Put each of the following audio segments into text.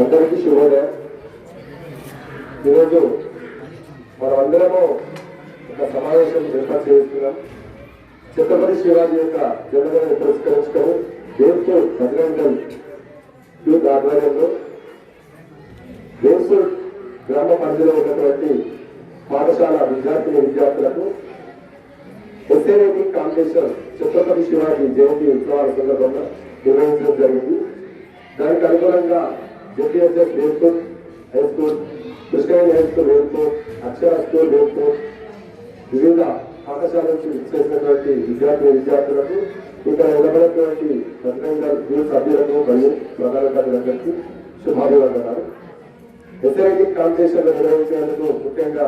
అందరికీ శుభోదయం. ఈరోజు మనమందరము ఒక సమావేశం ఏర్పాటు చేస్తున్నాం. ఛత్రపతి శివాజీ యొక్క జన్మదినాన్ని పురస్కరించుకొని వేల్పూర్ బజరంగల్ యూత్ ఆధ్వర్యంలో వేల్పూర్ గ్రామ పరిధిలో ఉన్నటువంటి పాఠశాల విద్యార్థులకు essay writing competition Chhatrapati Shivaji జయంతి ఉత్సవాల సందర్భంగా నిర్వహించడం జరిగింది. దానికి అనుగుణంగా JPSS Velpur high school, Krishnaveni high school Velpur, Akshara school Velpur, వివిధ పాఠశాల నుంచి చేసినటువంటి విద్యార్థులకు ఇక్కడ నిలబడినటువంటి బజరంగల్ యూత్ సభ్యులకు మరియు ప్రధాన కార్యదర్శులకు శుభాభివందనాలు. ఎస్ఏ రైటింగ్ కాంపిటీషన్ నిర్వహించేందుకు ముఖ్యంగా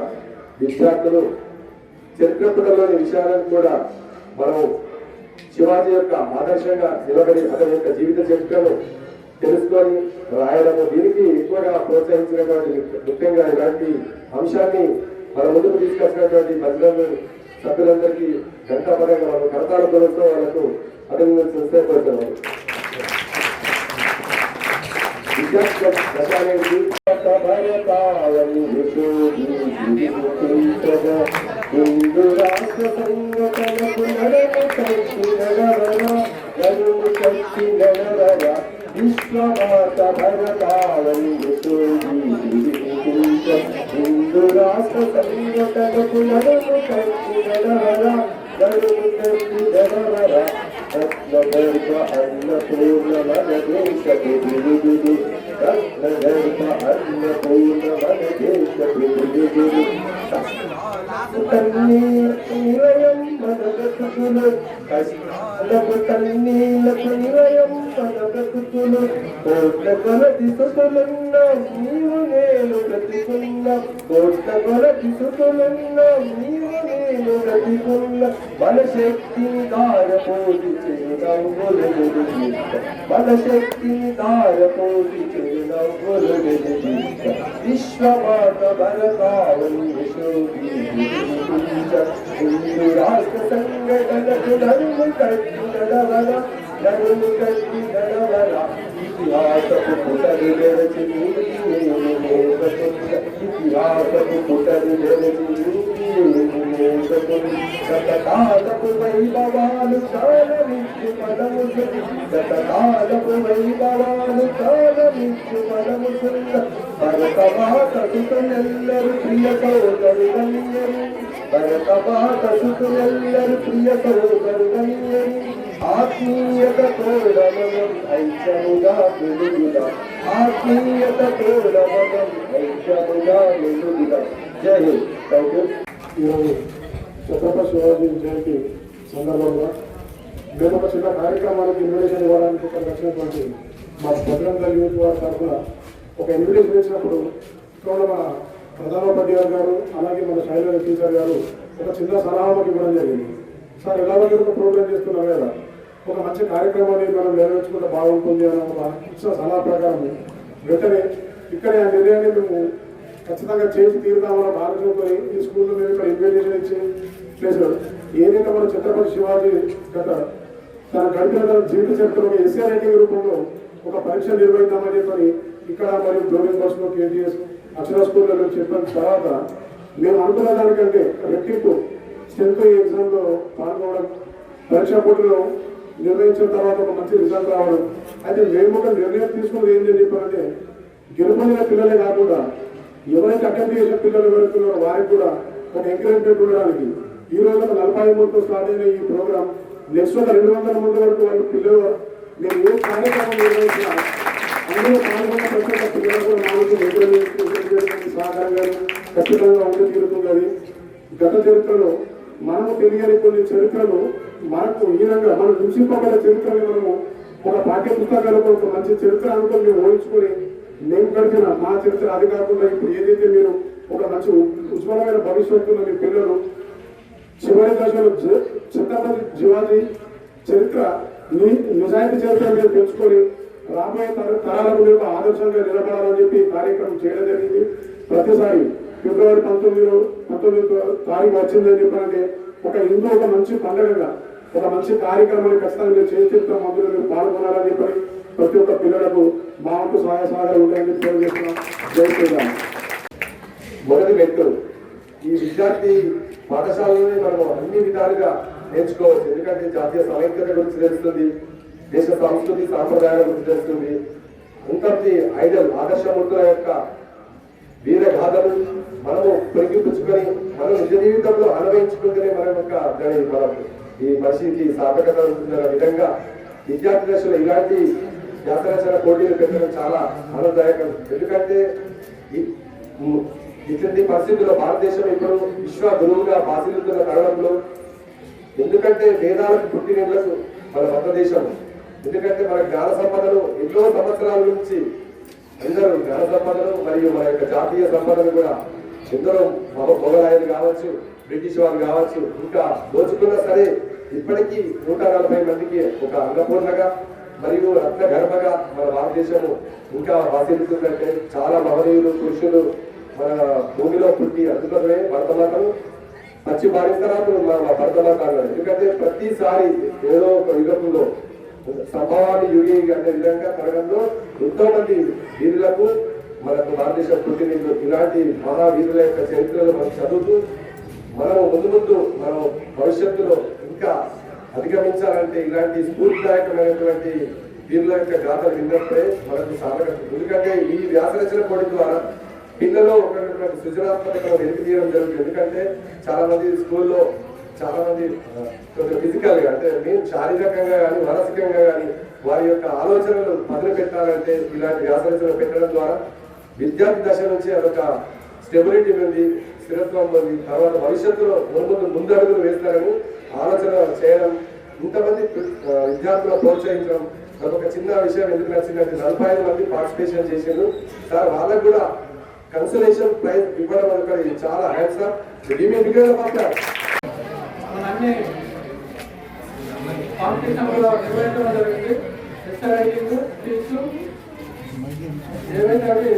విద్యార్థులు చరిత్ర పుటలోని విషయాలను కూడా మనం శివాజీ యొక్క ఆదర్శంగా నిలబడి అతని యొక్క జీవిత చరిత్రను తెలుసుకొని రాయడము, దీనికి ఎక్కువగా ప్రోత్సహించినటువంటి ముఖ్యంగా ఇలాంటి అంశాన్ని మన ముందుకు తీసుకొచ్చినటువంటి బజరంగ సభ్యులందరికీ గంటాపరంగా వాళ్ళు కరతాళ తొలతో వాళ్ళకు అభినందనలు చేస్తున్నాం. విద్యార్థి హిందూ రాష్ట్ర సంఘటనకు విశ్వమాత భరతావని హిందూ రాష్ట్ర సంఘటనకు నడుము కట్టి నడవర రత్నగర్భ అన్నపూర్ణ మన దేశపు విరుదు రత్నగర్భ అన్నపూర్ణ మన దేశపు విరుదు కన్నీలకు నిలయం మన బ్రతుకులు కష్టాలకు కన్నీలకు నిలయం మన బ్రతుకులు కోట్ల కొలది సుతులున్నా నీవు నేను బ్రతికున్నా కోట్ల కొలది సుతులున్నా నీవు నేను బ్రతికున్నా మన శక్తిని దారపోసి చేయనవ్వులు మన శక్తిని దారపోసి చేయనవ్వులు విశ్వమాత భరతావని హిందూ రాష్ట్ర సంఘటనకు నడుము కట్టి నడవర ఇతిహాసపు పుటలు తెరచి ఇతిహాసపు పుటలు తెరచి శతకాలపు వైభవాలు కాలమిచ్చు పదము శతకాలపు వైభవాలు కాలమిచ్చు పదము భరత మాత సుతులెల్లరు ప్రియ సోదరు గణ్యరు భరత మాత సుతులెల్లరు ప్రియ సోదరు గణ్యరు ఆత్మీయత తోడమనం ఐక్యముగా వెలుగుదా ఆత్మీయత తోడమనం ఐక్యముగా వెలుగుదా. జై హింద్. Thank you. ఈరోజు ఛత్రపతి శివాజీ జయంతి సందర్భంగా మేము ఒక చిన్న కార్యక్రమానికి ఇన్విటేషన్ ఇవ్వడానికి ఇక్కడ వచ్చినటువంటి మా బజరంగల్ యూత్ వారి తరఫున ఒక ఇన్విటేషన్ ఇచ్చినప్పుడు ఇక్కడ మన ప్రధానోపాధ్యాయులు గారు అలాగే మన శైలజ టీచర్ గారు ఒక చిన్న సలహా మాకు ఇవ్వడం జరిగింది. సార్ ఎలాగో ఒక ప్రోగ్రామ్ చేస్తున్నాం కదా, ఒక మంచి కార్యక్రమాన్ని మనం నెరవేర్చుకుంటే బాగుంటుంది అని ఒక ఇచ్చిన సలహా ప్రకారం వెంటనే ఇక్కడే ఆ నిర్ణయాన్ని మేము ఖచ్చితంగా చేసి తీరుదామన్న ఆలోచనతో ఈ స్కూల్లో మేము ఇక్కడ ఇన్విటేషన్ ఇచ్చి చేశారు. ఏదైతే మన ఛత్రపతి శివాజీ గత తన గడిపిన జీవిత చరిత్రలో ఎస్ఏ రైటింగ్ రూపంలో ఒక పరీక్ష నిర్వహిద్దామని చెప్పని ఇక్కడ మరియు గవర్నమెంట్ బస్సులో కేటీఎస్ అక్షర స్కూల్లో మేము చెప్పిన తర్వాత మేము అనుకున్న దానికంటే రెట్టింపు స్ట్రెంత్ ఎగ్జామ్లో పాల్గొనడం, పరీక్షా పోటీలో నిర్వహించిన తర్వాత ఒక మంచి రిజల్ట్ రావడం. అయితే మేము ఒక నిర్ణయం తీసుకున్నది ఏంటని చెప్పారంటే గెలుపొందిన పిల్లలే కాకుండా ఎవరైతే అటెంప్ట్ చేసిన పిల్లలు ఎవరుతున్నారో వారికి కూడా ఒక ఎంకరేజ్మెంట్ ఉండడానికి ఈ రోజు ఒక 40 మందితో స్టార్ట్ అయిన ఈ ప్రోగ్రామ్ నెక్స్ట్ ఒక 200 మంది వరకు వాళ్ళు పిల్లలు మేము ఏ కార్యక్రమం నిర్వహించినా అందులో పాల్గొన్న ప్రతి ఒక్క పిల్లలు కూడా నాలుగు సహకారంగా ఖచ్చితంగా ఉండి తీరుతుంది. అది గత చరిత్రలో మనము తెలియని కొన్ని చరిత్రలు మనకు ఈ విధంగా మనం హింసింపబడ్డ చరిత్రని మనము ఒక పాఠ్య పుస్తకాలకు ఒక మంచి చరిత్ర అనుకుని మేము ఊహించుకొని మేము గడిపిన మా చరిత్ర అది కాకుండా ఇప్పుడు ఏదైతే మీరు ఒక మంచి ఉజ్వలమైన భవిష్యత్తులో మీ పిల్లలు చివరి దశలో ఛత్రపతి శివాజీ చరిత్ర నిజాయితీ చరిత్ర మీరు తెలుసుకొని రాబోయే తరాలకు మీరు ఆదర్శంగా నిలబడాలని చెప్పి కార్యక్రమం చేయడం జరిగింది. ప్రతిసారి ఫిబ్రవరి 19 తారీఖు వచ్చిందని చెప్పాలంటే ఒక హిందూ ఒక మంచి పండుగగా ఒక మంచి కార్యక్రమాన్ని ఖచ్చితంగా మీరు చేసి చెప్తాం, అందులో మీరు పాల్గొనాలని చెప్పి ప్రతి ఒక్క పిల్లలకు మా వంతు సహాయ సహకారం ఉంటాయని తెలియజేస్తున్నాం. జై శ్రీరామ్. మొదటి మెట్టు ఈ విద్యార్థి పాఠశాలలోనే మనం అన్ని విధాలుగా నేర్చుకోవచ్చు. ఎందుకంటే జాతీయ సమైక్యత గురించి తెలుస్తుంది, దేశ సంస్కృతి సాంప్రదాయాల గురించి తెలుస్తుంది, అంతటి ఐడల్ ఆదర్శమూర్తుల యొక్క వీరగాథలు మనము పురిగిపుచ్చుకొని మనం నిజ జీవితంలో అనుభవించుకుంటేనే మన యొక్క మనం ఈ మనిషికి సార్థకత ఉంటుందన్న విధంగా విద్యార్థి దశలో ఇలాంటి వ్యాసరచన పోటీలు పెట్టడం చాలా ఆనందదాయకం. ఎందుకంటే ఇట్లాంటి పరిస్థితుల్లో భారతదేశం ఇప్పుడు విశ్వ గురువుగా బాసిల్లుతున్న తరుణంలో, ఎందుకంటే వేదాలకు పుట్టినలకు మన భారతదేశం, ఎందుకంటే మన జ్ఞాన సంపదను ఎన్నో సంవత్సరాల నుంచి అందరూ జ్ఞాన సంపదను మరియు మన యొక్క జాతీయ సంపదను కూడా ఎందరో మొఘలాయలు కావచ్చు, బ్రిటిష్ వాళ్ళు కావచ్చు, ఇంకా దోచుకున్నా సరే ఇప్పటికీ 140 మందికి ఒక అన్నపూర్ణగా మరియు రత్న గర్భగా మన భారతదేశము ఇంకా వాసిల్లుతుందంటే చాలా మహనీయులు పురుషులు మన భూమిలో పుట్టి అందుకోసమే భరతమాతను పచ్చి భారించరాలు మన భరతమాత అన్నాడు. ఎందుకంటే ప్రతిసారి ఏదో ఒక యుగంలో సంభవాన్ని యుగి అనే విధంగా తరగంలో ఎంతో మంది వీరులకు మనకు భారతదేశం పుట్టినీళ్ళు ఇలాంటి మహావీరుల యొక్క చరిత్రలు మనం చదువుతూ మనం ముందు మనం భవిష్యత్తులో ఇంకా అధిగమించాలంటే ఇలాంటి స్ఫూర్తిదాయకమైనటువంటి వీరుల యొక్క గాథలు విన్నప్పుడే మనకు సాధకం. ఎందుకంటే ఈ వ్యాసరచన పోటీ ద్వారా పిల్లల్లో ఉన్నటువంటి సృజనాత్మకతను వెలికి తీయడం జరుగుతుంది. ఎందుకంటే చాలా మంది స్కూల్లో చాలా మంది కొంచెం ఫిజికల్ గా అంటే మేము శారీరకంగా కానీ మానసికంగా కానీ వారి యొక్క ఆలోచనలు మొదలు పెట్టాలంటే ఇలాంటి వ్యాసరచన పెట్టడం ద్వారా విద్యార్థి దశ నుంచి అదొక స్టెబిలిటీ ఉంది, స్థిరత్వం ఉంది, తర్వాత భవిష్యత్తులో ముందడుగులు వేస్తారని ఆలోచన చేయడం, ఇంతమంది విద్యార్థులను ప్రోత్సహించడం. నాకు ఒక చిన్న విషయం ఎందుకు నచ్చిందంటే 45 మంది పార్టిసిపేషన్ చేసిండ్రు సార్, వాళ్ళకు కూడా కన్సలేషన్ ప్రైజ్ ఇవ్వడం అనేది చాలా హ్యాండ్స్ అప్. అన్ని కాంపిటీషన్ కూడా నిర్వహించడం జరిగింది. ఎస్ఐ రైటింగ్ స్పీచ్ ఏవైతే అవి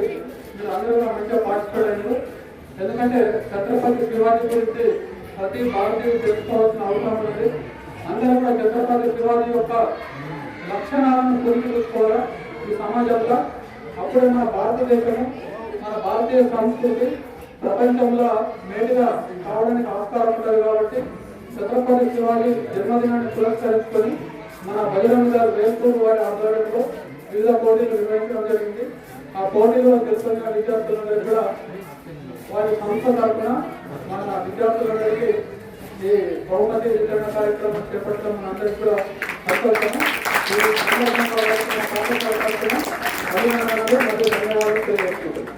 మీరు అందరూ మంచిగా పార్టిసిపేట్ అయ్యారు. ఎందుకంటే ఛత్రపతి శివాజీ గురించి ప్రతి భారతీయుడు తెలుసుకోవాల్సిన అవసరం ఉంది. అందరూ కూడా ఛత్రపతి శివాజీ యొక్క లక్షణాలను గురించి చూసుకోవాలా ఈ సమాజంలో. అప్పుడే మన భారతదేశము మన భారతీయ సంస్కృతి ప్రపంచంలో మేలుగా కావడానికి ఆస్కారం ఉంటుంది. కాబట్టి ఛత్రపతి శివాజీ జన్మదినాన్ని పురస్కరించుకొని మన బజరంగ దళ్ వేల్పూర్ వారి ఆధ్వర్యంలో వివిధ పోటీలు నిర్వహించడం జరిగింది. ఆ పోటీలో గెలుపొందిన విద్యార్థులందరూ కూడా వారి సంస్థ తరఫున మన విద్యార్థులందరికీ ఈ బహుమతి వితరణ కార్యక్రమం చేపట్టడం మనందరికీ కూడా సంతోషము. అభినందనలు మరియు ధన్యవాదాలు తెలియజేస్తున్నాను.